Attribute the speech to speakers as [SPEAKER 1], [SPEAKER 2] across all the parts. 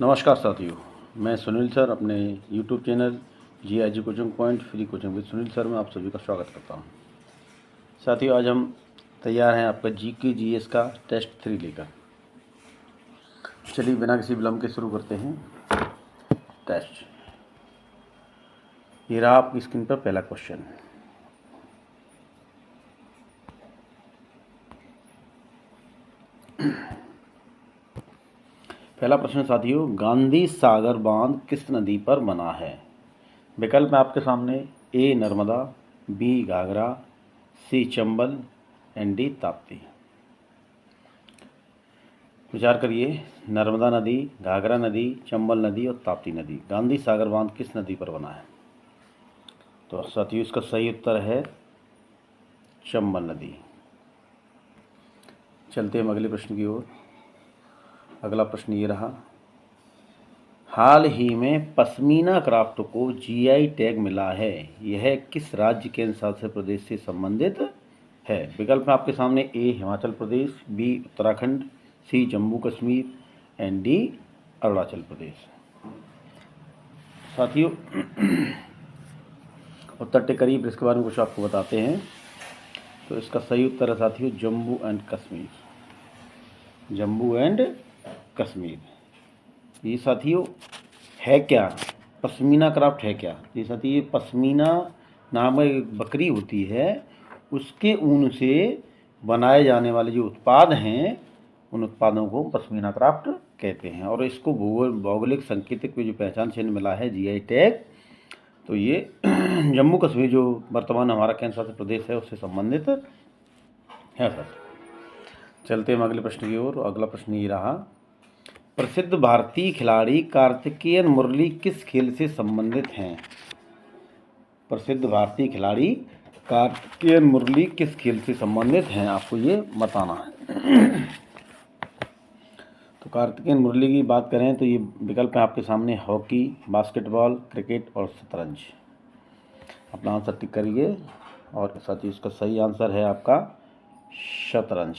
[SPEAKER 1] नमस्कार साथियों, मैं सुनील सर अपने YouTube channel GIG coaching point free coaching with Sunil sir में आप सभी का स्वागत करता हूं। साथियों, आज हम तैयार हैं आपका GK GS का टेस्ट 3 लेकर। चलिए बिना किसी विलंब के शुरू करते हैं टेस्ट। ये रहा आपकी स्क्रीन पर पहला क्वेश्चन। पहला प्रश्न साथियों, गांधी सागर बांध किस नदी पर बना है? विकल्प में आपके सामने A Narmada, B Ghaghara, C Chambal and D Tapti. विचार करिए, नर्मदा नदी, घाघरा नदी, चंबल नदी और ताप्ती नदी, गांधी सागर बांध किस नदी पर बना है? तो साथियों, इसका सही उत्तर है चंबल नदी। चलते हैं अगले प्रश्न की ओर। अगला प्रश्न ये रहा, हाल ही में पश्मीना क्राफ्ट को GI टैग मिला है, यह किस राज्य केंद्र शासित प्रदेश से संबंधित है? विकल्प में आपके सामने A Himachal Pradesh, B Uttarakhand, C Jammu Kashmir and D Arunachal Pradesh. साथियों, उत्तर के करीब इसके बारे में कुछ आपको बताते हैं। तो इसका सही उत्तर है साथियों जम्मू एंड कश्मीर। जम्मू एंड कश्मीर। ये साथियों है क्या? पश्मीना क्राफ्ट है क्या? ये साथियों, ये पश्मीना नामक एक बकरी होती है, उसके ऊन से बनाए जाने वाले जो उत्पाद हैं, उन उत्पादों को पश्मीना क्राफ्ट कहते हैं। और इसको भौगोलिक संकेतक में जो पहचान चिन्ह मिला है GI टैग, तो ये जम्मू कश्मीर जो वर्तमान हमारा केंद्र शासित प्रदेश है उससे संबंधित है सर। चलते हैं अगले प्रश्न की ओर। अगला प्रश्न ये रहा, प्रसिद्ध भारतीय खिलाड़ी कार्तिकेयन मुरली किस खेल से संबंधित हैं? प्रसिद्ध भारतीय खिलाड़ी कार्तिकेयन मुरली किस खेल से संबंधित हैं, आपको ये बताना है। तो कार्तिकेयन मुरली की बात करें तो ये विकल्प है आपके सामने हॉकी, बास्केटबॉल, क्रिकेट और शतरंज। अपना आंसर टिक करिए। और साथ ही इसका सही आंसर है आपका शतरंज।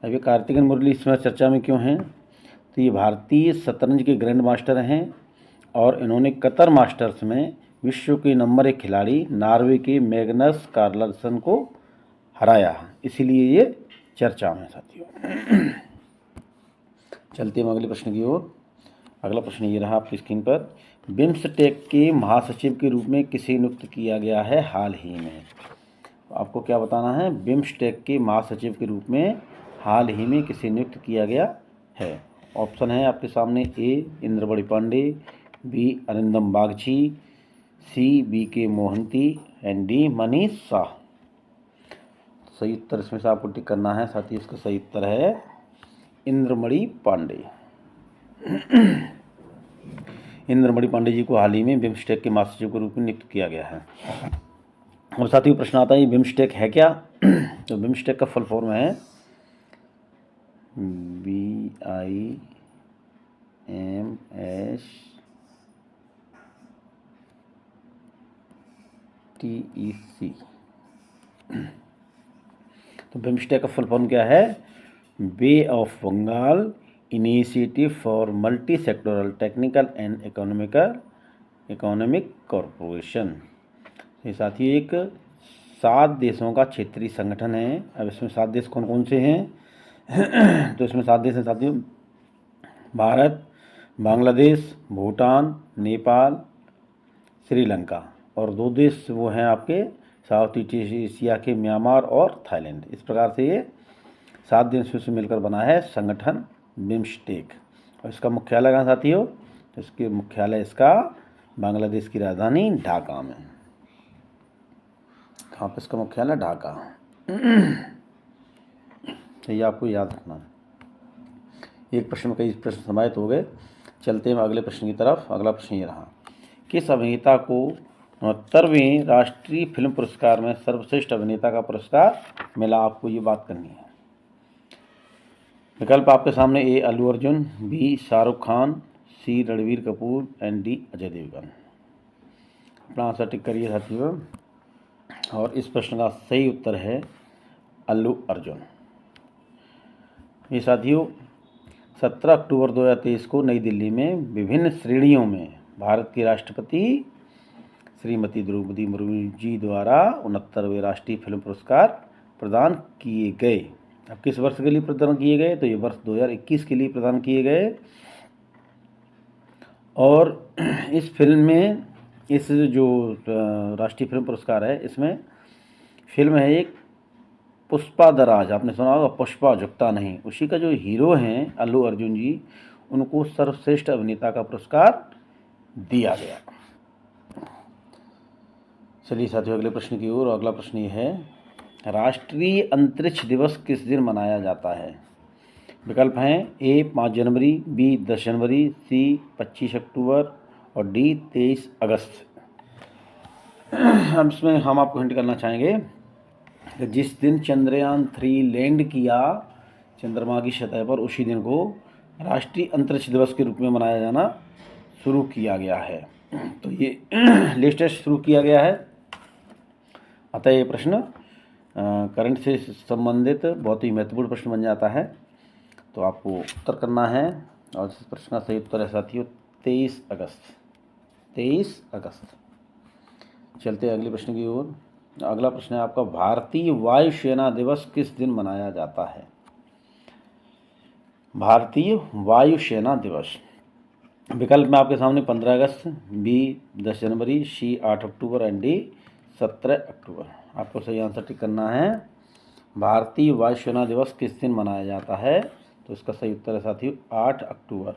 [SPEAKER 1] अभी कार्तिकेयन मुरली इस समय चर्चा में क्यों हैं? तो ये भारतीय शतरंज के ग्रैंड मास्टर हैं और इन्होंने कतर मास्टर्स में विश्व के नंबर 1 खिलाड़ी नॉर्वे के मैग्नस कार्लसन को हराया, इसीलिए ये चर्चा में साथियों। चलते हैं अगले प्रश्न की ओर। अगला प्रश्न ये रहा आपकी स्क्रीन पर, बिम्स्टेक के महासचिव के रूप में किसे नियुक्त किया गया है हाल ही में? तो आपको क्या बताना है? बिम्स्टेक के महासचिव के रूप में हाल ही में किसे नियुक्त किया गया है? ऑप्शन है आपके सामने A Indrabadi Pandey, B Arindam Bagchi, C BK Mohanty and D Manish Shah. सही उत्तर इसमें से आपको टिक करना है। साथ ही इसका सही उत्तर है इंद्रमणि पांडे। इंद्रमणि पांडे जी को हाल ही में बिम्स्टेक के महासचिव के रूप में नियुक्त किया गया है। और साथ ही प्रश्न आता है बिम्स्टेक है क्या? तो बिम्स्टेक का फुल फॉर्म है BIMSTEC। तो बिम्स्टेक का फुल फॉर्म क्या है? Bay of Bengal Initiative for Multi Sectoral Technical and Economic Corporation. ये साथियों एक 7 देशों का क्षेत्रीय संगठन है। अब इसमें 7 देश कौन कौन से हैं? तो इसमें 7 देश हैं साथियों, भारत, बांग्लादेश, भूटान, नेपाल, श्रीलंका, और 2 देश वो हैं आपके साउथ ईस्ट एशिया के म्यांमार और थाईलैंड। इस प्रकार से ये 7 देशों से मिलकर बना है संगठन बिम्स्टेक। और इसका मुख्यालय कहाँ साथियों? इसके मुख्यालय इसका बांग्लादेश की राजधानी ढाका में। कहाँ पर इसका मुख्यालय? ढाका। तो ये आपको याद रखना है। एक प्रश्न में कई प्रश्न समाहित हो गए। चलते हैं अगले प्रश्न की तरफ। अगला प्रश्न ये रहा, किस अभिनेता को 69वें राष्ट्रीय फिल्म पुरस्कार में सर्वश्रेष्ठ अभिनेता का पुरस्कार मिला? आपको ये बात करनी है। विकल्प आपके सामने A Allu Arjun, B Shahrukh Khan, C Ranbir Kapoor and D Ajay Devgn. अपना आंसर टिक करिए साथियों। और इस प्रश्न का सही उत्तर है अल्लू अर्जुन। ये साथियों 17 अक्टूबर 2023 को नई दिल्ली में विभिन्न श्रेणियों में भारत की राष्ट्रपति श्रीमती द्रौपदी मुर्मू जी द्वारा 69वें राष्ट्रीय फिल्म पुरस्कार प्रदान किए गए। अब किस वर्ष के लिए प्रदान किए गए? तो ये वर्ष 2021 के लिए प्रदान किए गए। और इस फिल्म में, इस जो राष्ट्रीय फिल्म पुरस्कार है, इसमें फिल्म है एक पुष्पा द राज, आपने सुना होगा, पुष्पा झुकता नहीं, उसी का जो हीरो हैं अल्लू अर्जुन जी, उनको सर्वश्रेष्ठ अभिनेता का पुरस्कार दिया गया। चलिए साथियों अगले प्रश्न की ओर। अगला प्रश्न ये है, राष्ट्रीय अंतरिक्ष दिवस किस दिन मनाया जाता है? विकल्प हैं ए 5 जनवरी, बी 10 जनवरी, सी 25 अक्टूबर और डी 23 अगस्त। अब इसमें हम आपको हिंट करना चाहेंगे कि जिस दिन चंद्रयान 3 लैंड किया चंद्रमा की सतह पर, उसी दिन को राष्ट्रीय अंतरिक्ष दिवस के रूप में मनाया जाना शुरू किया गया है। तो ये लेटेस्ट शुरू किया गया है। अतः ये प्रश्न करंट से संबंधित बहुत ही महत्वपूर्ण प्रश्न बन जाता है। तो आपको उत्तर करना है, और इस प्रश्न का सही उत्तर है साथियों 23 अगस्त। 23 अगस्त। चलते हैं अगले प्रश्न की ओर। अगला प्रश्न है आपका, भारतीय वायुसेना दिवस किस दिन मनाया जाता है? भारतीय वायुसेना दिवस। विकल्प में आपके सामने 15 अगस्त, बी 10 जनवरी, सी 8 अक्टूबर एंड डी 17 अक्टूबर। आपको सही आंसर टिक करना है। भारतीय वायुसेना दिवस किस दिन मनाया जाता है? तो इसका सही उत्तर है साथियों 8 अक्टूबर।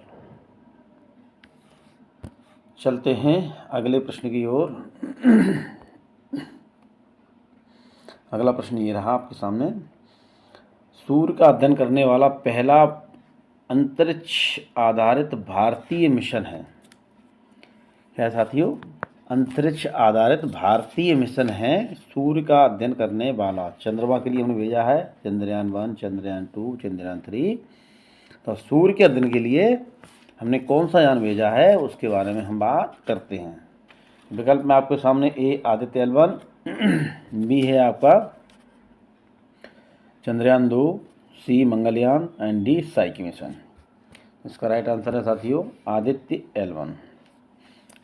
[SPEAKER 1] चलते हैं अगले प्रश्न की ओर। अगला प्रश्न ये रहा आपके सामने, सूर्य का अध्ययन करने वाला पहला अंतरिक्ष आधारित भारतीय मिशन है। क्या साथियों? अंतरिक्ष आधारित भारतीय मिशन है सूर्य का अध्ययन करने वाला। चंद्रमा के लिए हमने भेजा है चंद्रयान 1, चंद्रयान 2, चंद्रयान 3। तो सूर्य के अध्ययन के लिए हमने कौन सा यान भेजा है उसके बारे में हम बात करते हैं। विकल्प में आपके सामने ए आदित्य L1, बी है आपका Chandrayaan 2, C Mangalyaan and D Psyche mission. इसका राइट आंसर है साथियों आदित्य L1।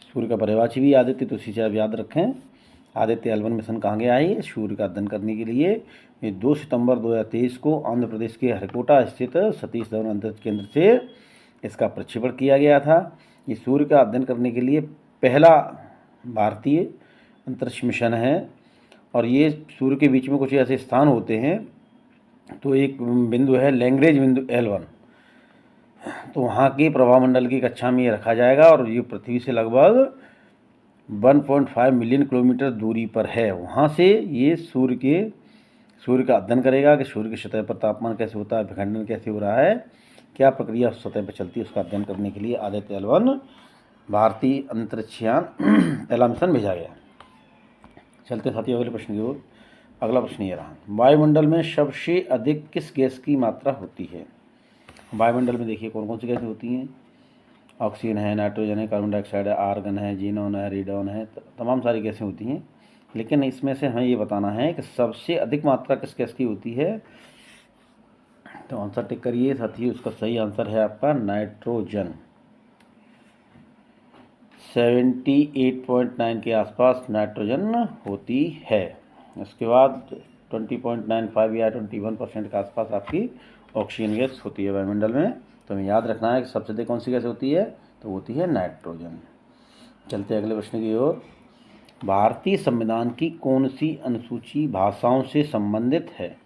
[SPEAKER 1] सूर्य का पर्यवाची भी आदित्य, तो इसी से आप याद रखें। आदित्य L1 मिशन कहाँ गया है? सूर्य का अध्ययन करने के लिए। ये 2 सितंबर 2023 को आंध्र प्रदेश के हरिकोटा स्थित सतीश धवन अंतरिक्ष केंद्र से इसका प्रक्षेपण किया गया था। ये सूर्य का अध्ययन करने के लिए पहला भारतीय अंतरिक्ष मिशन है। और ये सूर्य के बीच में कुछ ऐसे स्थान होते हैं, तो एक बिंदु है लैग्रेंज बिंदु L1, तो वहाँ के प्रभामंडल की कक्षा में ये रखा जाएगा। और ये पृथ्वी से लगभग 1.5 मिलियन किलोमीटर दूरी पर है। वहाँ से ये सूर्य का अध्ययन करेगा कि सूर्य की सतह पर तापमान कैसे होता है, विखंडन कैसे हो रहा है, क्या प्रक्रिया उस सतह पर चलती है, उसका अध्ययन करने के लिए आदित्य L1 भारतीय अंतरिक्षयान पहला मिशन भेजा गया। चलते साथियों अगले प्रश्न की ओर। अगला प्रश्न ये रहा, वायुमंडल में सबसे अधिक किस गैस की मात्रा होती है? वायुमंडल में देखिए कौन कौन सी गैसें होती हैं। ऑक्सीजन है, नाइट्रोजन है, कार्बन डाइऑक्साइड है, आर्गन है, जीनोन है, रेडॉन है, तमाम सारी गैसें होती हैं। लेकिन इसमें से हमें ये बताना है कि सबसे अधिक मात्रा किस गैस की होती है। तो आंसर टिक करिए साथियों, उसका सही आंसर है आपका नाइट्रोजन। 78.9 के आसपास नाइट्रोजन होती है। इसके बाद 20.95 या 21% के आसपास आपकी ऑक्सीजन गैस होती है वायुमंडल में। तो हमें याद रखना है कि सबसे अधिक कौन सी गैस होती है, तो होती है नाइट्रोजन। चलते अगले प्रश्न की ओर। भारतीय संविधान की कौन सी अनुसूची भाषाओं से संबंधित है?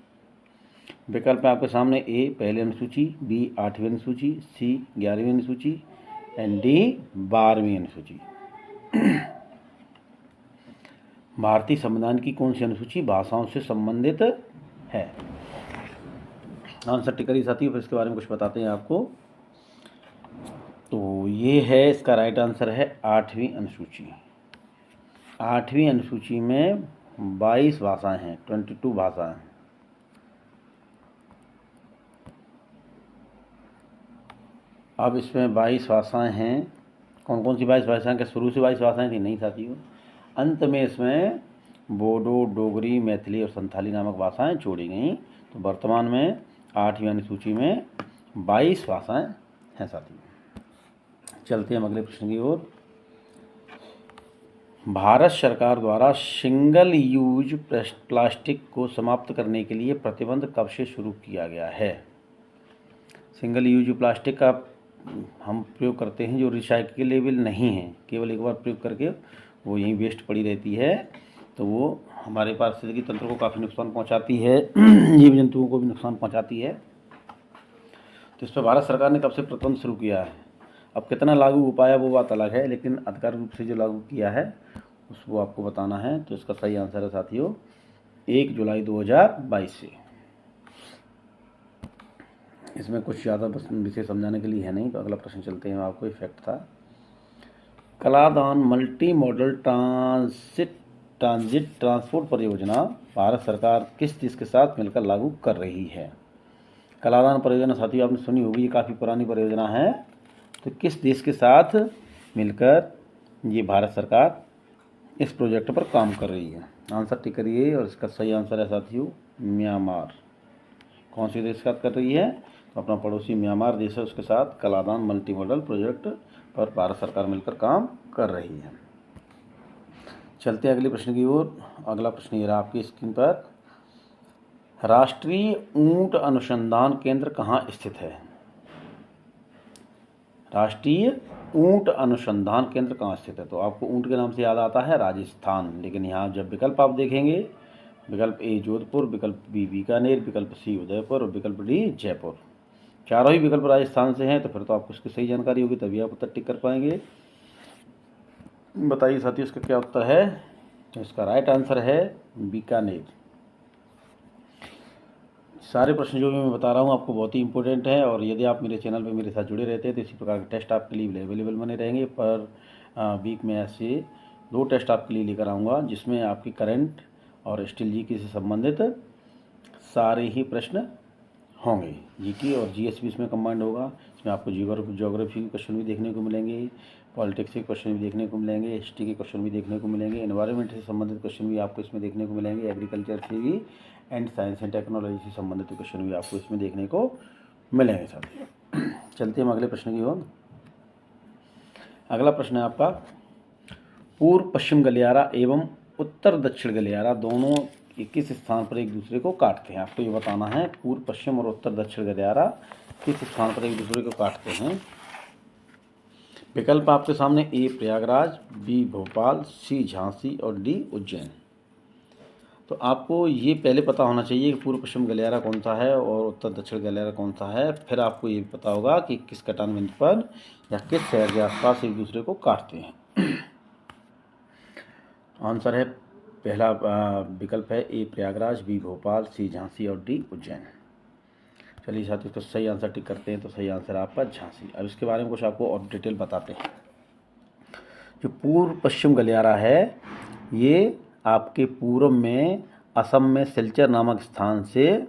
[SPEAKER 1] विकल्प है आपके सामने ए पहली अनुसूची, बी 8वीं अनुसूची, सी 11वीं अनुसूची एंड डी 12वीं अनुसूची। भारतीय संविधान की कौन सी अनुसूची भाषाओं से संबंधित है? आंसर टिक करिए साथियों, फिर इसके बारे में कुछ बताते हैं आपको। तो ये है, इसका राइट आंसर है 8वीं अनुसूची। 8वीं अनुसूची में 22 भाषाएं हैं, 22 भाषाएं। अब इसमें 22 भाषाएं हैं। कौन कौन सी 22 भाषाएं? क्या शुरू से 22 भाषाएं थी? नहीं साथियों, अंत में इसमें बोडो, डोगरी, मैथिली और संथाली नामक भाषाएं जोड़ी गई। तो वर्तमान में 8वीं अनुसूची में 22 भाषाएं हैं साथियों। चलते हैं हम अगले प्रश्न की ओर। भारत सरकार द्वारा सिंगल यूज प्लास्टिक को समाप्त करने के लिए प्रतिबंध कब से शुरू किया गया है? सिंगल यूज प्लास्टिक का हम प्रयोग करते हैं जो रिसाइक्लेबल नहीं है, केवल एक बार प्रयोग करके वो यहीं वेस्ट पड़ी रहती है, तो वो हमारे पारिस्थितिकी तंत्र को काफ़ी नुकसान पहुंचाती है, जीव जंतुओं को भी नुकसान पहुंचाती है। तो इस पर भारत सरकार ने कब से प्रतिबंध शुरू किया है? अब कितना लागू हो पाया वो बात अलग है, लेकिन आधिकारिक रूप से जो लागू किया है उसको आपको बताना है। तो इसका सही आंसर है साथियों 1 जुलाई 2022 से। इसमें कुछ ज़्यादा विषय समझाने के लिए है नहीं। तो अगला प्रश्न चलते हैं, आपको इफेक्ट था। Kaladan multi modal transit transport परियोजना भारत सरकार किस देश के साथ मिलकर लागू कर रही है? कलादान परियोजना साथियों आपने सुनी होगी, ये काफ़ी पुरानी परियोजना है। तो किस देश के साथ मिलकर ये भारत सरकार इस प्रोजेक्ट पर काम कर रही है? आंसर टिक करिए, और इसका सही आंसर है साथियों म्यांमार। कौन सी देश के साथ कर रही है? तो अपना पड़ोसी म्यांमार देश है, उसके साथ कलादान मल्टी मॉडल प्रोजेक्ट पर भारत सरकार मिलकर काम कर रही है। चलते हैं अगले प्रश्न की ओर। अगला प्रश्न ये रहा आपकी स्क्रीन पर। राष्ट्रीय ऊंट अनुसंधान केंद्र कहाँ स्थित है? राष्ट्रीय ऊंट अनुसंधान केंद्र कहाँ स्थित है? तो आपको ऊंट के नाम से याद आता है राजस्थान, लेकिन यहाँ जब विकल्प आप देखेंगे, विकल्प ए जोधपुर, विकल्प बी बीकानेर, विकल्प सी उदयपुर और विकल्प डी जयपुर, चारों ही विकल्प राजस्थान से हैं। तो फिर तो आपको इसकी सही जानकारी होगी, तभी आप उत्तर टिक कर पाएंगे। बताइए साथियों इसका क्या उत्तर है? तो इसका राइट आंसर है बीकानेर। सारे प्रश्न जो भी मैं बता रहा हूँ आपको बहुत ही इंपॉर्टेंट है, और यदि आप मेरे चैनल पे मेरे साथ जुड़े रहते हैं तो इसी प्रकार के टेस्ट आपके लिए अवेलेबल बने रहेंगे। पर वीक में ऐसे 2 टेस्ट आपके लिए लेकर आऊँगा, जिसमें आपकी करंट और स्टिल जीके से संबंधित सारे ही प्रश्न होंगे। जीके और जीएस भी इसमें कंबाइंड होगा। इसमें आपको ज्योग्राफी के क्वेश्चन भी देखने को मिलेंगे, पॉलिटिक्स के क्वेश्चन भी देखने को मिलेंगे, हिस्ट्री के क्वेश्चन भी देखने को मिलेंगे, एनवायरनमेंट से संबंधित क्वेश्चन भी आपको इसमें देखने को मिलेंगे, एग्रीकल्चर से भी एंड साइंस एंड टेक्नोलॉजी से संबंधित क्वेश्चन भी आपको इसमें देखने को मिलेंगे साथियों। चलते हम अगले प्रश्न की ओर। अगला प्रश्न है आपका, पूर्व पश्चिम गलियारा एवं उत्तर दक्षिण गलियारा दोनों किस स्थान पर एक दूसरे को काटते हैं? आपको ये बताना है पूर्व पश्चिम और उत्तर दक्षिण गलियारा किस स्थान पर एक दूसरे को काटते हैं। विकल्प आपके सामने ए प्रयागराज, बी भोपाल, सी झांसी और डी उज्जैन। तो आपको ये पहले पता होना चाहिए कि पूर्व पश्चिम गलियारा कौन सा है और उत्तर दक्षिण गलियारा कौन सा है, फिर आपको ये पता होगा कि किस कटान बिंदु पर या किस शहर के आसपास एक दूसरे को काटते हैं। आंसर है पहला विकल्प है ए प्रयागराज, बी भोपाल, सी झांसी और डी उज्जैन। चलिए साथियों इसका सही आंसर टिक करते हैं। तो सही आंसर है आपका झांसी। अब इसके बारे में कुछ आपको और डिटेल बताते हैं। जो पूर्व पश्चिम गलियारा है ये आपके पूर्व में असम में सिलचर नामक स्थान से,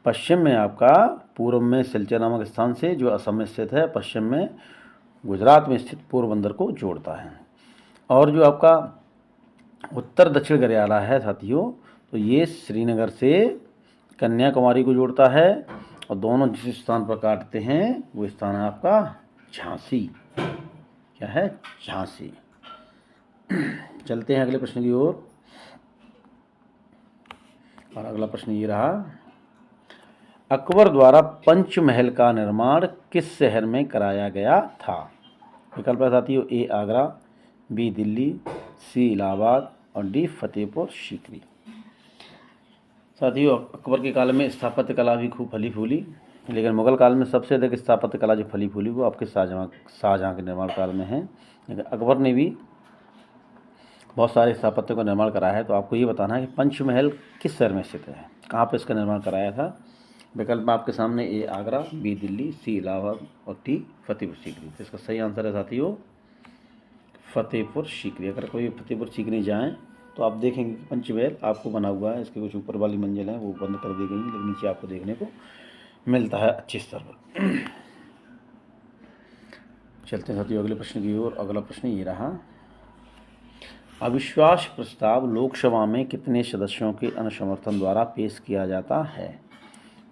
[SPEAKER 1] पश्चिम में आपका पूर्व में सिलचर नामक स्थान से जो असम में स्थित है, पश्चिम में गुजरात में स्थित पोरबंदर को जोड़ता है। और जो आपका उत्तर दक्षिण गलियारा है साथियों, तो ये श्रीनगर से कन्याकुमारी को जोड़ता है, और दोनों जिस स्थान पर काटते हैं वो स्थान है आपका झांसी। क्या है? झांसी। चलते हैं अगले प्रश्न की ओर। और अगला प्रश्न ये रहा, अकबर द्वारा पंचमहल का निर्माण किस शहर में कराया गया था? विकल्प है साथियों ए आगरा, बी दिल्ली, सी इलाहाबाद और डी फतेहपुर सीकरी। साथियों अकबर के काल में स्थापत्य कला भी खूब फली फूली, लेकिन मुगल काल में सबसे अधिक स्थापत्य कला जो फली फूली वो आपके शाहजहाँ के निर्माण काल में है। लेकिन अकबर ने भी बहुत सारे स्थापत्य का निर्माण कराया है। तो आपको ये बताना है कि पंचमहल किस शहर में स्थित है, कहाँ पर इसका निर्माण कराया था। विकल्प आपके सामने ए आगरा, बी दिल्ली, सी इलाहाबाद और डी फतेहपुर सीकरी। तो इसका सही आंसर है साथियों फतेहपुर सीकरी। अगर कोई फतेहपुर सीकरी जाएँ तो आप देखेंगे कि पंचमहल आपको बना हुआ है, इसके कुछ ऊपर वाली मंजिल है वो बंद कर दी गई हैं, लेकिन नीचे आपको देखने को मिलता है अच्छे स्तर पर। चलते हैं साथियों अगले प्रश्न की ओर। अगला प्रश्न ये रहा, अविश्वास प्रस्ताव लोकसभा में कितने सदस्यों के अनुसमर्थन द्वारा पेश किया जाता है?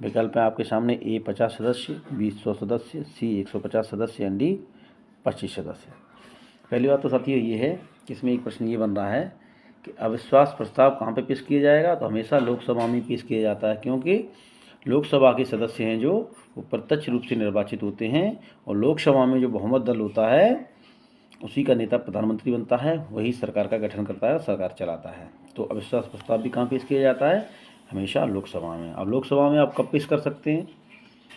[SPEAKER 1] विकल्प है आपके सामने ए 50 सदस्य, बी 100 सदस्य, सी 150 सदस्य एंड डी 25 सदस्य। पहली बात तो साथियों ये है कि इसमें एक प्रश्न ये बन रहा है कि अविश्वास प्रस्ताव कहाँ पे पेश किया जाएगा, तो हमेशा लोकसभा में पेश किया जाता है, क्योंकि लोकसभा के सदस्य हैं जो वो प्रत्यक्ष रूप से निर्वाचित होते हैं और लोकसभा में जो बहुमत दल होता है उसी का नेता प्रधानमंत्री बनता है, वही सरकार का गठन करता है, सरकार चलाता है। तो अविश्वास प्रस्ताव भी कहाँ पेश किया जाता है, हमेशा लोकसभा में। अब लोकसभा में आप कब पेश कर सकते हैं,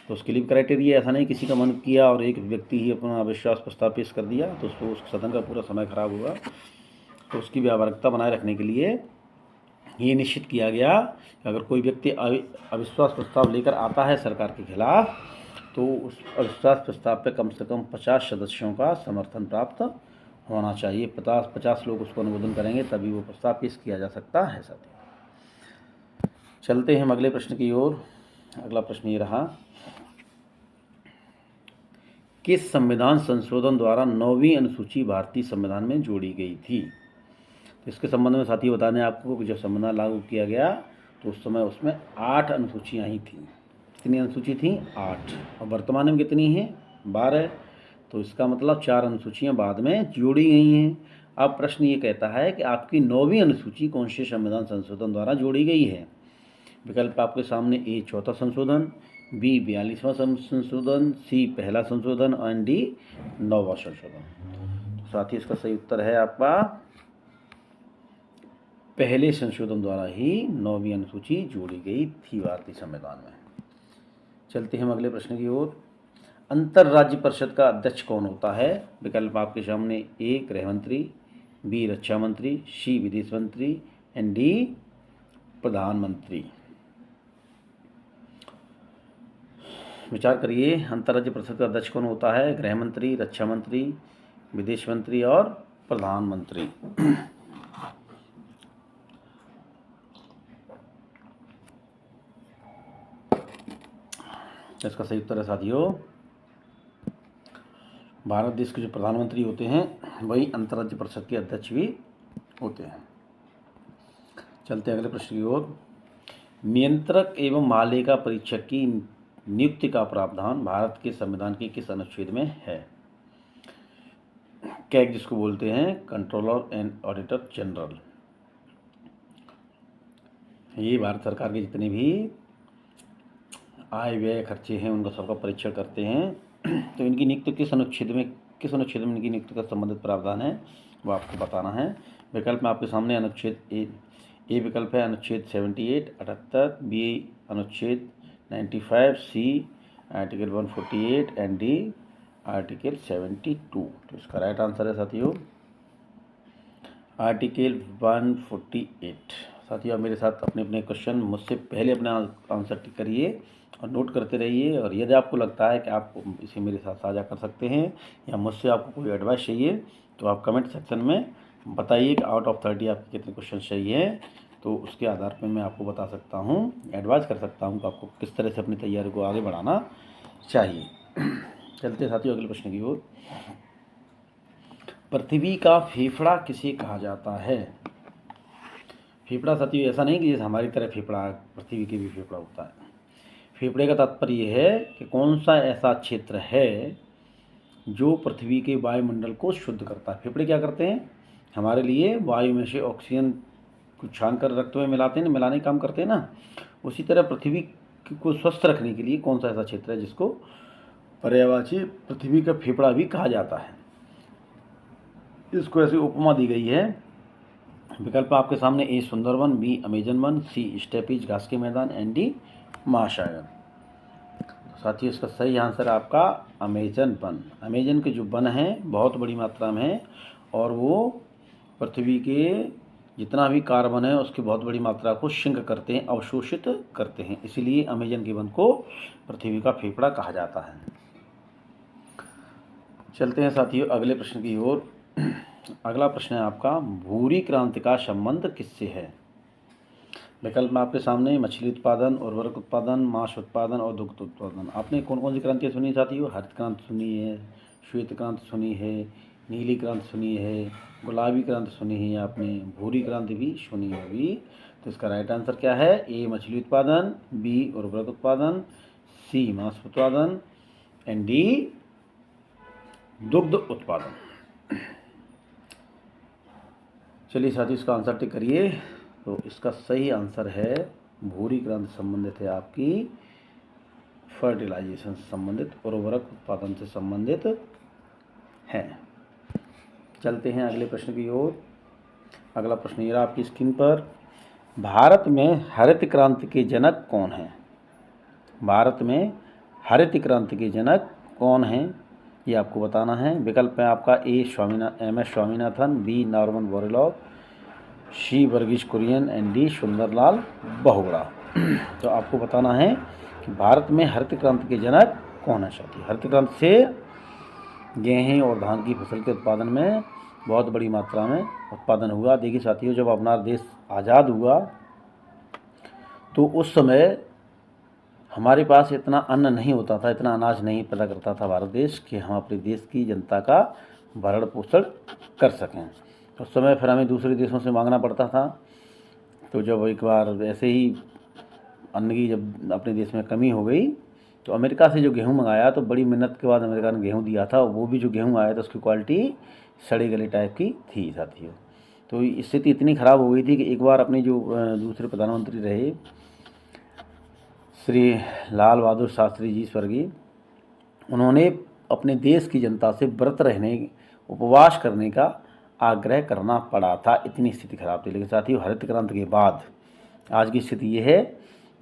[SPEAKER 1] तो उसके लिए क्राइटेरिया ऐसा नहीं किसी का मन किया और एक व्यक्ति ही अपना अविश्वास प्रस्ताव पेश कर दिया तो उसको उस सदन का पूरा समय खराब होगा। तो उसकी व्यावहारिकता बनाए रखने के लिए ये निश्चित किया गया कि अगर कोई व्यक्ति अविश्वास प्रस्ताव लेकर आता है सरकार के खिलाफ तो उस अविश्वास प्रस्ताव पे कम से कम 50 सदस्यों का समर्थन प्राप्त होना चाहिए। 50 लोग उसको अनुमोदन करेंगे तभी वो प्रस्ताव पेश किया जा सकता है। साथियों चलते हैं हम अगले प्रश्न की ओर। अगला प्रश्न ये रहा, किस संविधान संशोधन द्वारा 9वीं अनुसूची भारतीय संविधान में जोड़ी गई थी। तो इसके संबंध में साथियों बता दें आपको कि जब संविधान लागू किया गया तो उस समय उसमें 8 अनुसूचियाँ ही थीं। कितनी अनुसूची थी, 8, और वर्तमान में कितनी हैं, 12। तो इसका मतलब 4 अनुसूचियाँ बाद में जोड़ी गई हैं। अब प्रश्न ये कहता है कि आपकी 9वीं अनुसूची कौन से संविधान संशोधन द्वारा जोड़ी गई है। विकल्प आपके सामने ए 4था संशोधन, बी 42वां संशोधन, सी पहला संशोधन एंड डी 9वां संशोधन। तो साथ ही इसका सही उत्तर है आपका पहले संशोधन द्वारा ही 9वीं अनुसूची जोड़ी गई थी भारतीय संविधान में। चलते हैं हम अगले प्रश्न की ओर। अंतर्राज्य परिषद का अध्यक्ष कौन होता है। विकल्प आपके सामने ए गृह मंत्री, बी रक्षा मंत्री, सी विदेश मंत्री एंड डी प्रधानमंत्री। विचार करिए, अंतर्राज्य परिषद का अध्यक्ष कौन होता है। गृह मंत्री, रक्षा मंत्री, विदेश मंत्री और प्रधानमंत्री। इसका सही उत्तर है साथियों भारत देश के जो प्रधानमंत्री होते हैं वही अंतर्राज्य परिषद के अध्यक्ष भी होते हैं। चलते हैं अगले प्रश्न की ओर। नियंत्रक एवं महालेखा परीक्षक की नियुक्ति का प्रावधान भारत के संविधान के किस अनुच्छेद में है। कैग जिसको बोलते हैं, कंट्रोलर एंड ऑडिटर जनरल। ये भारत सरकार के जितने भी आय व्यय खर्चे हैं उनका सबका परीक्षण करते हैं। तो इनकी नियुक्ति किस अनुच्छेद में इनकी नियुक्ति का संबंधित प्रावधान है वो आपको बताना है। विकल्प में आपके सामने अनुच्छेद ए विकल्प है अनुच्छेद 78 78, बी अनुच्छेद 95, C article 148 and D article 72। तो इसका राइट आंसर है साथियों आर्टिकल 148। साथियों आप मेरे साथ अपने अपने क्वेश्चन मुझसे पहले अपना आंसर टिक करिए और नोट करते रहिए। और यदि आपको लगता है कि आप इसे मेरे साथ साझा कर सकते हैं या मुझसे आपको कोई एडवाइस चाहिए तो आप कमेंट सेक्शन में बताइए कि आउट ऑफ 30 आपके कितने क्वेश्चन चाहिए हैं। तो उसके आधार पर मैं आपको बता सकता हूँ, एडवाइस कर सकता हूँ कि आपको किस तरह से अपनी तैयारी को आगे बढ़ाना चाहिए। चलते साथियों अगले प्रश्न की ओर। पृथ्वी का फेफड़ा किसे कहा जाता है। फेफड़ा साथियों ऐसा नहीं कि जैसे हमारी तरह फेफड़ा, पृथ्वी के भी फेफड़ा होता है। फेफड़े का तात्पर्य है कि कौन सा ऐसा क्षेत्र है जो पृथ्वी के वायुमंडल को शुद्ध करता है। फेफड़े क्या करते हैं, हमारे लिए वायु में से ऑक्सीजन को छान कर रक्त में मिलाते हैं, मिलाने का काम करते हैं ना। उसी तरह पृथ्वी को स्वस्थ रखने के लिए कौन सा ऐसा क्षेत्र है जिसको पर्यायवाची पृथ्वी का फेफड़ा भी कहा जाता है। इसको ऐसी उपमा दी गई है। विकल्प आपके सामने ए सुंदरवन, बी अमेजन वन, सी स्टेपीज घास के मैदान एंड डी महासागर। साथियों इसका सही आंसर आपका अमेजन वन। अमेजन के जो वन हैं बहुत बड़ी मात्रा में है और वो पृथ्वी के जितना भी कार्बन है उसकी बहुत बड़ी मात्रा को सिंक करते हैं, अवशोषित करते हैं। इसीलिए अमेजन के वन को पृथ्वी का फेफड़ा कहा जाता है। चलते हैं साथियों अगले प्रश्न की ओर। अगला प्रश्न है आपका, भूरी क्रांति का संबंध किससे है। विकल्प में आपके सामने मछली उत्पादन, उर्वरक उत्पादन, मांस उत्पादन और दुग्ध उत्पादन। आपने कौन कौन सी क्रांतियाँ सुनी साथियों। हरित क्रांति सुनी है, श्वेत क्रांति सुनी है, नीली क्रांति सुनी है, गुलाबी क्रांति सुनी है आपने, भूरी क्रांति भी सुनी होगी। तो इसका राइट आंसर क्या है? ए मछली उत्पादन, बी उर्वरक उत्पादन, सी मांस उत्पादन एंड डी दुग्ध उत्पादन। चलिए साथियों, इसका आंसर टिक करिए। तो इसका सही आंसर है भूरी क्रांति संबंधित है आपकी फर्टिलाइजेशन से संबंधित, उर्वरक उत्पादन से संबंधित है। चलते हैं अगले प्रश्न की ओर। अगला प्रश्न ये रहा आपकी स्क्रीन पर। भारत में हरित क्रांति के जनक कौन हैं? भारत में हरित क्रांति के जनक कौन हैं, ये आपको बताना है। विकल्प है आपका A M S. Swaminathan, B Norman Borlaug, C Verghese Kurien and D Sunderlal Bahuguna. तो आपको बताना है कि भारत में हरित क्रांति के जनक कौन है साथी। हरित क्रांति से गेहूं और धान की फसल के उत्पादन में बहुत बड़ी मात्रा में उत्पादन हुआ। देखिए साथियों, जब अपना देश आज़ाद हुआ तो उस समय हमारे पास इतना अन्न नहीं होता था, इतना अनाज नहीं पैदा करता था भारत देश कि हम अपने देश की जनता का भरण पोषण कर सकें। उस समय फिर हमें दूसरे देशों से मांगना पड़ता था। तो जब एक बार ऐसे ही अन्न की जब अपने देश में कमी हो गई तो अमेरिका से जो गेहूं मंगाया, तो बड़ी मेहनत के बाद अमेरिका ने गेहूं दिया था। वो भी जो गेहूं आया था उसकी क्वालिटी सड़ी गली टाइप की थी साथियों। तो स्थिति इतनी ख़राब हो गई थी कि एक बार अपने जो दूसरे प्रधानमंत्री रहे श्री लाल बहादुर शास्त्री जी स्वर्गीय, उन्होंने अपने देश की जनता से व्रत रहने, उपवास करने का आग्रह करना पड़ा था, इतनी स्थिति खराब थी। लेकिन साथियों, हरित क्रांति के बाद आज की स्थिति ये है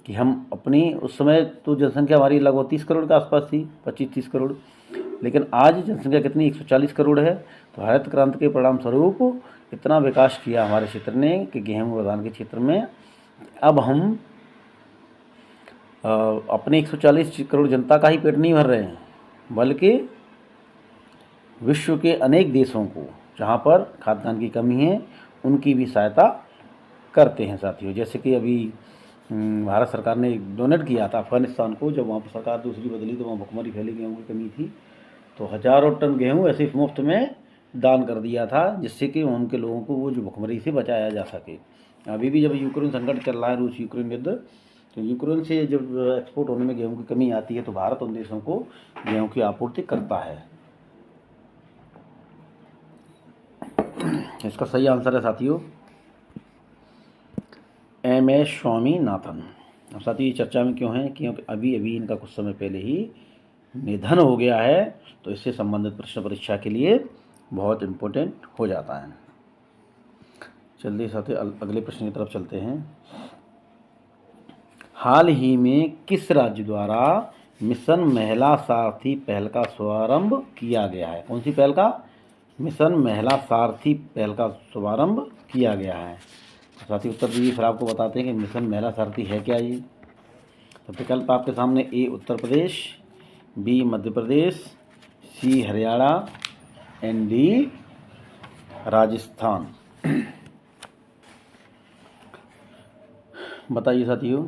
[SPEAKER 1] कि हम अपनी, उस समय तो जनसंख्या हमारी लगभग 30 करोड़ के आसपास थी, 25-30 करोड़, लेकिन आज जनसंख्या कितनी 140 करोड़ है। तो हरित क्रांति के परिणाम स्वरूप इतना विकास किया हमारे क्षेत्र ने कि गेहूं और धान के क्षेत्र में अब हम अपने 140 करोड़ जनता का ही पेट नहीं भर रहे हैं, बल्कि विश्व के अनेक देशों को जहाँ पर खाद्यान्न की कमी है उनकी भी सहायता करते हैं साथियों। जैसे कि अभी भारत सरकार ने डोनेट किया था अफगानिस्तान को, जब वहाँ पर सरकार दूसरी बदली तो वहाँ भुखमरी फैली, गेहूँ की कमी थी, तो हज़ारों टन गेहूँ ऐसे मुफ्त में दान कर दिया था, जिससे कि उनके लोगों को वो जो भुखमरी से बचाया जा सके। अभी भी जब यूक्रेन संकट चल रहा है, रूस यूक्रेन युद्ध, तो यूक्रेन से जब एक्सपोर्ट होने में गेहूं की कमी आती है तो भारत उन देशों को गेहूं की आपूर्ति करता है। इसका सही आंसर है साथियों एम.एस. स्वामीनाथन। अब साथियों ये चर्चा में क्यों है? क्योंकि अभी अभी इनका कुछ समय पहले ही निधन हो गया है, तो इससे संबंधित प्रश्न परीक्षा के लिए बहुत इम्पोर्टेंट हो जाता है। चलिए साथियों अगले प्रश्न की तरफ चलते हैं। हाल ही में किस राज्य द्वारा मिशन महिला सारथी पहल का शुभारंभ किया गया है? कौन सी पहल का? मिशन महिला सारथी पहल का शुभारंभ किया गया है। तो साथियों उत्तर दीजिए, फिर आपको बताते हैं कि मिशन महिला सारथी है क्या ये। तो विकल्प आपके सामने A Uttar Pradesh, B Madhya Pradesh, C Haryana and D Rajasthan. बताइए साथियों।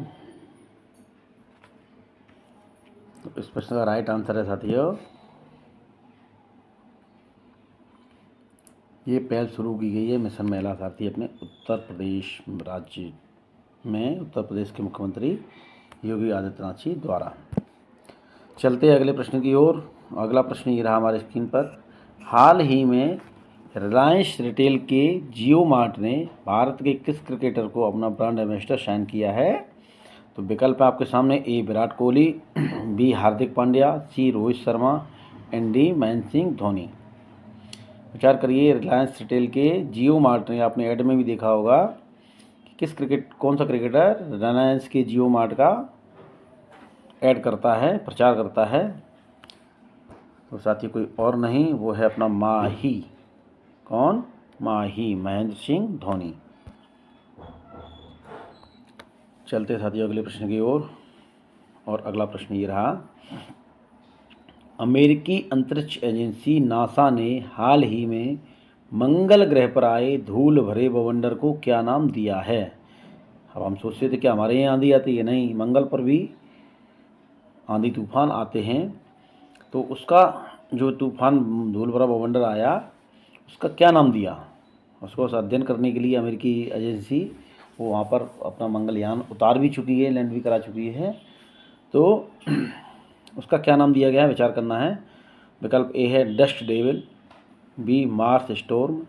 [SPEAKER 1] तो इस प्रश्न का राइट आंसर है साथियों, ये पहल शुरू की गई है मिशन महिला सारथी अपने उत्तर प्रदेश राज्य में, उत्तर प्रदेश के मुख्यमंत्री योगी आदित्यनाथ जी द्वारा। चलते हैं अगले प्रश्न की ओर। अगला प्रश्न ये रहा हमारे स्क्रीन पर। हाल ही में रिलायंस रिटेल के जियो मार्ट ने भारत के किस क्रिकेटर को अपना ब्रांड एम्बेसडर साइन किया है? तो विकल्प है आपके सामने A Virat Kohli, B Hardik Pandya, C Rohit Sharma and D Mahendra Singh Dhoni. विचार करिए, रिलायंस रिटेल के जियो मार्ट ने, आपने ऐड में भी देखा होगा कि कौन सा क्रिकेटर रिलायंस के जियो मार्ट का ऐड करता है, प्रचार करता है। तो साथी कोई और नहीं, वो है अपना माही। कौन? माही, महेंद्र सिंह धोनी। चलते साथियों अगले प्रश्न की ओर। और अगला प्रश्न ये रहा। अमेरिकी अंतरिक्ष एजेंसी नासा ने हाल ही में मंगल ग्रह पर आए धूल भरे बवंडर को क्या नाम दिया है? अब हम सोचते थे कि हमारे यहाँ आंधी आती है, नहीं, मंगल पर भी आंधी तूफान आते हैं। तो उसका जो तूफान धूल भरा बवंडर आया, उसका क्या नाम दिया? उसको अध्ययन करने के लिए अमेरिकी एजेंसी वो वहाँ पर अपना मंगलयान उतार भी चुकी है, लैंड भी करा चुकी है। तो उसका क्या नाम दिया गया है, विचार करना है। विकल्प ए है dust devil, B Mars storm,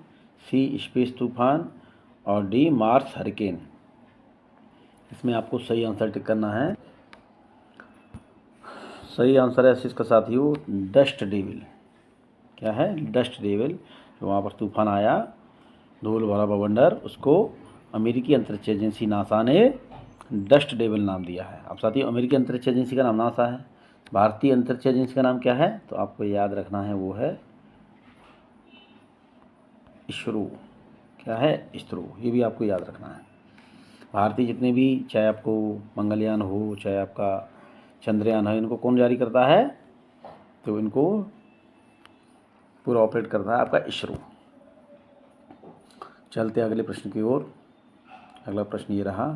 [SPEAKER 1] C space तूफान और डी मार्स हरिकेन। इसमें आपको सही आंसर टिक करना है। सही आंसर है इसका साथियों डस्ट डेविल। क्या है, डस्ट डेविल। जो वहाँ पर तूफान आया, धूल भरा बवंडर, उसको अमेरिकी अंतरिक्ष एजेंसी नासा ने डस्ट डेविल नाम दिया है। अब साथियों अमेरिकी अंतरिक्ष एजेंसी का नाम नासा है, भारतीय अंतरिक्ष एजेंसी का नाम क्या है, तो आपको याद रखना है वो है इसरो। क्या है, इसरो। ये भी आपको याद रखना है। भारतीय जितने भी, चाहे आपको मंगलयान हो, चाहे आपका चंद्रयान हो, इनको कौन जारी करता है, तो इनको पूरा ऑपरेट करता है आपका इसरो। चलते अगले प्रश्न की ओर। अगला प्रश्न ये रहा,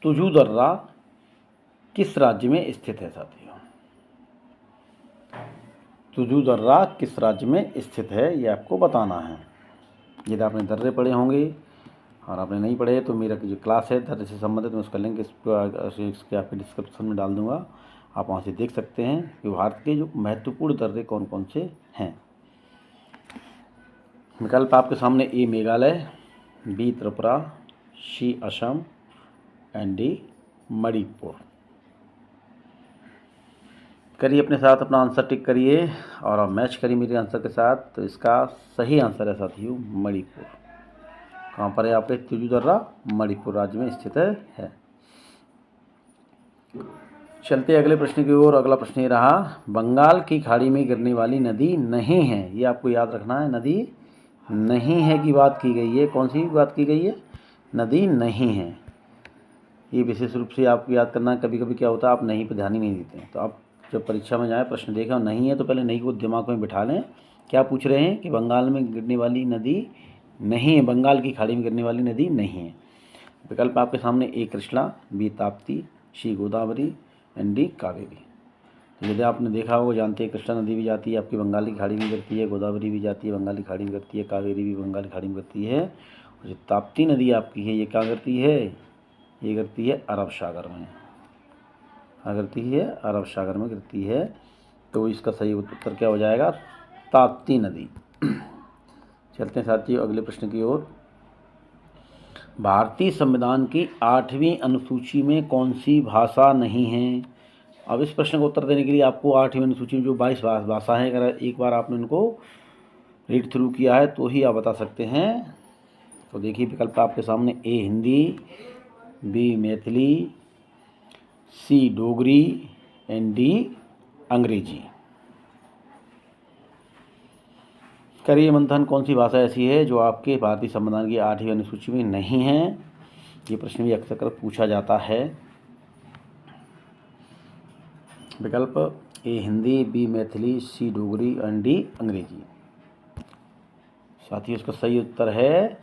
[SPEAKER 1] तुजू दर्रा किस राज्य में स्थित है साथियों। तुजू दर्रा किस राज्य में स्थित है, ये आपको बताना है। यदि आपने दर्रे पढ़े होंगे और आपने नहीं पढ़े तो मेरा जो क्लास है दर्रे से संबंधित, मैं उसका लिंक इसके आपके डिस्क्रिप्शन में डाल दूंगा, आप वहाँ से देख सकते हैं कि भारत के जो महत्वपूर्ण दर्रे कौन कौन से हैं। विकल्प आपके सामने A Meghalaya, B Tripura, C Assam and D Manipur. करिए अपने साथ अपना आंसर टिक करिए और आप मैच करिए मेरे आंसर के साथ। तो इसका सही आंसर है साथियों मणिपुर। कहाँ पर है आपके तुजू दर्रा, मणिपुर राज्य में स्थित है। चलते अगले प्रश्न की ओर। अगला प्रश्न ये रहा, बंगाल की खाड़ी में गिरने वाली नदी नहीं है, ये आपको याद रखना है। नदी नहीं है की बात की गई है। कौन सी बात की गई है, नदी नहीं है। ये विशेष रूप से आपको याद करना है। कभी कभी क्या होता है आप नहीं पर ध्यान ही नहीं देते हैं, तो आप जब परीक्षा में जाए प्रश्न देखें और नहीं है तो पहले नहीं को दिमाग में बिठा लें। क्या पूछ रहे हैं कि बंगाल में गिरने वाली नदी नहीं है, बंगाल की खाड़ी में गिरने वाली नदी नहीं है। विकल्प आपके सामने A Krishna, B Tapti, C Godavari and D Kaveri. तो यदि आपने देखा होगा, जानते हैं कृष्णा नदी भी जाती है आपकी बंगाल की खाड़ी में गिरती है, गोदावरी भी जाती है बंगाल की खाड़ी में गिरती है, कावेरी भी बंगाल की खाड़ी में गिरती है। और जो ताप्ती नदी आपकी है ये क्या करती है, ये गिरती है अरब सागर में। गिरती है अरब सागर में गिरती है। तो इसका सही उत्तर क्या हो जाएगा, ताप्ती नदी। चलते हैं साथियों अगले प्रश्न की ओर। भारतीय संविधान की 8वीं अनुसूची में कौन सी भाषा नहीं है। अब इस प्रश्न का उत्तर देने के लिए आपको 8वीं अनुसूची में जो 22 भाषा है, अगर एक बार आपने उनको रीड थ्रू किया है तो ही आप बता सकते हैं। तो देखिए विकल्प आपके सामने A Hindi, B Maithili, C Dogri and D Angrezi. करिए मंथन, कौन सी भाषा ऐसी है जो आपके भारतीय संविधान की 8वीं अनुसूची में नहीं है। ये प्रश्न भी अक्सर कर पूछा जाता है। विकल्प A Hindi, B Maithili, C Dogri and D Angrezi. साथियों इसका सही उत्तर है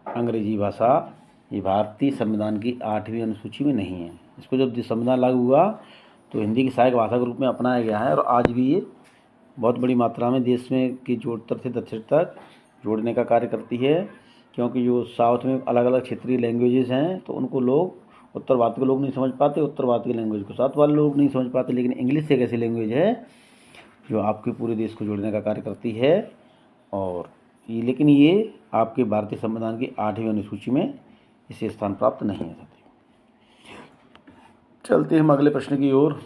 [SPEAKER 1] अंग्रेजी भाषा। ये भारतीय संविधान की 8वीं अनुसूची में नहीं है। इसको जब संविधान लागू हुआ तो हिंदी की सहायक भाषा के रूप में अपनाया गया है और आज भी ये बहुत बड़ी मात्रा में देश में की जो उत्तर से दक्षिण तक जोड़ने का कार्य करती है। क्योंकि जो साउथ में अलग अलग क्षेत्रीय लैंग्वेजेस हैं तो उनको लोग उत्तर भारत के लोग नहीं समझ पाते, उत्तर भारत की लैंग्वेज को साउथ वाले लोग नहीं समझ पाते। लेकिन इंग्लिश एक ऐसी लैंग्वेज है जो आपके पूरे देश को जोड़ने का कार्य करती है। और लेकिन ये आपके भारतीय संविधान की 8वीं अनुसूची में इसे स्थान प्राप्त नहीं है। चलते हैं हम अगले प्रश्न की ओर।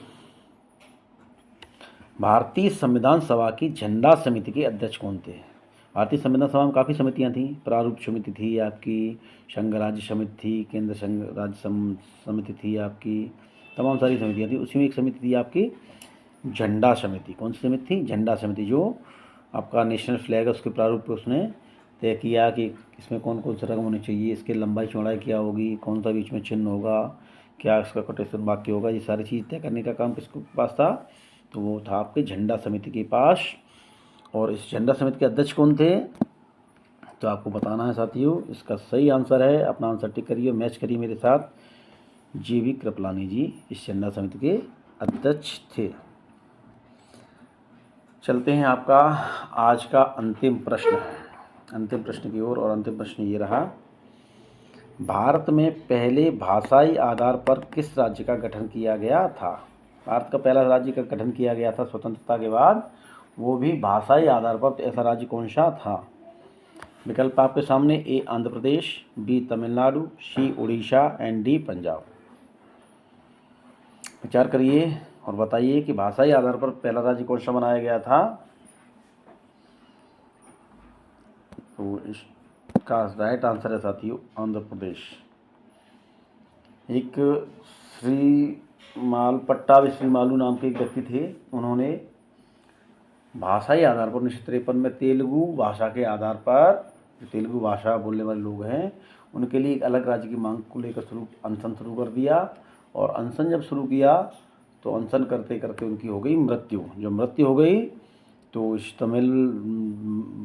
[SPEAKER 1] भारतीय संविधान सभा की झंडा समिति के अध्यक्ष कौन थे। भारतीय संविधान सभा में काफ़ी समितियां थीं। प्रारूप समिति थी आपकी, संघ राज्य समिति थी, केंद्र संघ राज्य समिति थी आपकी, तमाम सारी समितियां थी। उसी में एक समिति थी आपकी झंडा समिति। कौन सी समिति थी, झंडा समिति। जो आपका नेशनल फ्लैग है उसके प्रारूप पर उसने तय किया कि इसमें कौन कौन से रंग होने चाहिए, इसके लंबाई चौड़ाई क्या होगी, कौन सा बीच में चिन्ह होगा, क्या इसका कोटेशन वाक्य होगा, ये सारी चीज़ तय करने का काम किसके पास था, तो वो था आपके झंडा समिति के पास। और इस झंडा समिति के अध्यक्ष कौन थे, तो आपको बताना है साथियों। इसका सही आंसर है, अपना आंसर टिक करिए, मैच करिए मेरे साथ, जी.वी. कृपलानी जी इस झंडा समिति के अध्यक्ष थे। चलते हैं आपका आज का अंतिम प्रश्न की ओर। और अंतिम प्रश्न ये रहा, भारत में पहले भाषाई आधार पर किस राज्य का गठन किया गया था? भारत का पहला राज्य का गठन किया गया था स्वतंत्रता के बाद, वो भी भाषाई आधार पर। तो ऐसा राज्य कौन सा था? विकल्प आपके सामने, A Andhra Pradesh, B Tamil Nadu, C Orissa and D Punjab. विचार करिए और बताइए कि भाषाई आधार पर पहला राज्य कौन सा बनाया गया था। तो इसका राइट आंसर है साथियों आंध्र प्रदेश। एक पट्टाभी श्रीमालू नाम के एक व्यक्ति थे, उन्होंने भाषाई आधार पर 1953 में तेलुगु भाषा के आधार पर, तेलुगु भाषा बोलने वाले लोग हैं उनके लिए एक अलग राज्य की मांग को लेकर अनशन शुरू कर दिया। और अनशन जब शुरू किया तो अनशन करते करते उनकी हो गई मृत्यु। जो मृत्यु हो गई तो इस तमिल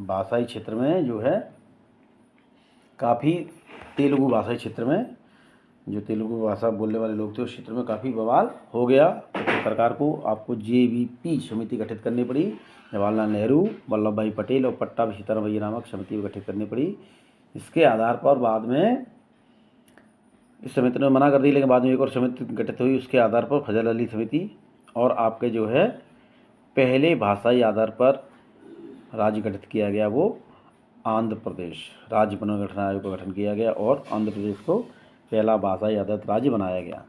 [SPEAKER 1] भाषाई क्षेत्र में जो है काफ़ी, तेलुगु भाषाई क्षेत्र में जो तेलुगु भाषा बोलने वाले लोग थे उस क्षेत्र में काफ़ी बवाल हो गया। तो सरकार को आपको JVP समिति गठित करनी पड़ी। जवाहरलाल नेहरू, वल्लभ भाई पटेल और पट्टाभी सीतारामैया नामक समिति गठित करनी पड़ी। इसके आधार पर बाद में इस समिति ने मना कर दी, लेकिन बाद में एक और समिति गठित हुई, उसके आधार पर फजल अली समिति। और आपके जो है पहले भाषाई आधार पर राज्य गठित किया गया वो आंध्र प्रदेश, राज्य पुनर्गठन आयोग का गठन किया गया और आंध्र प्रदेश को पहला भाषाई आधारित राज्य बनाया गया।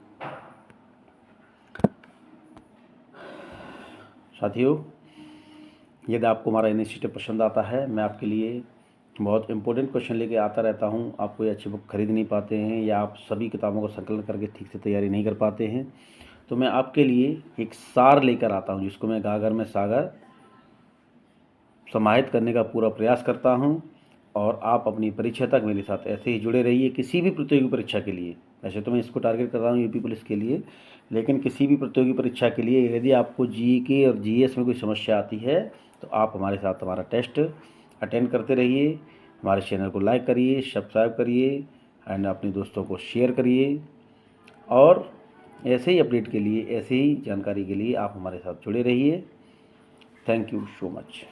[SPEAKER 1] साथियों, यदि आपको हमारा इनिशिएटिव पसंद आता है, मैं आपके लिए बहुत इंपॉर्टेंट क्वेश्चन लेके आता रहता हूं। आप कोई अच्छी बुक खरीद नहीं पाते हैं या आप सभी किताबों को संकलन करके ठीक से तैयारी नहीं कर पाते हैं, तो मैं आपके लिए एक सार लेकर आता हूं, जिसको मैं गागर में सागर समाहित करने का पूरा प्रयास करता हूं। और आप अपनी परीक्षा तक मेरे साथ ऐसे ही जुड़े रहिए। किसी भी प्रतियोगी परीक्षा के लिए, वैसे तो मैं इसको टारगेट कर रहा हूँ यूपी पुलिस के लिए, लेकिन किसी भी प्रतियोगी परीक्षा के लिए यदि आपको GK और GS में कोई समस्या आती है तो आप हमारे साथ हमारा टेस्ट अटेंड करते रहिए। हमारे चैनल को लाइक करिए, सब्सक्राइब करिए एंड अपने दोस्तों को शेयर करिए। और ऐसे ही अपडेट के लिए, ऐसे ही जानकारी के लिए आप हमारे साथ जुड़े रहिए। Thank you so much.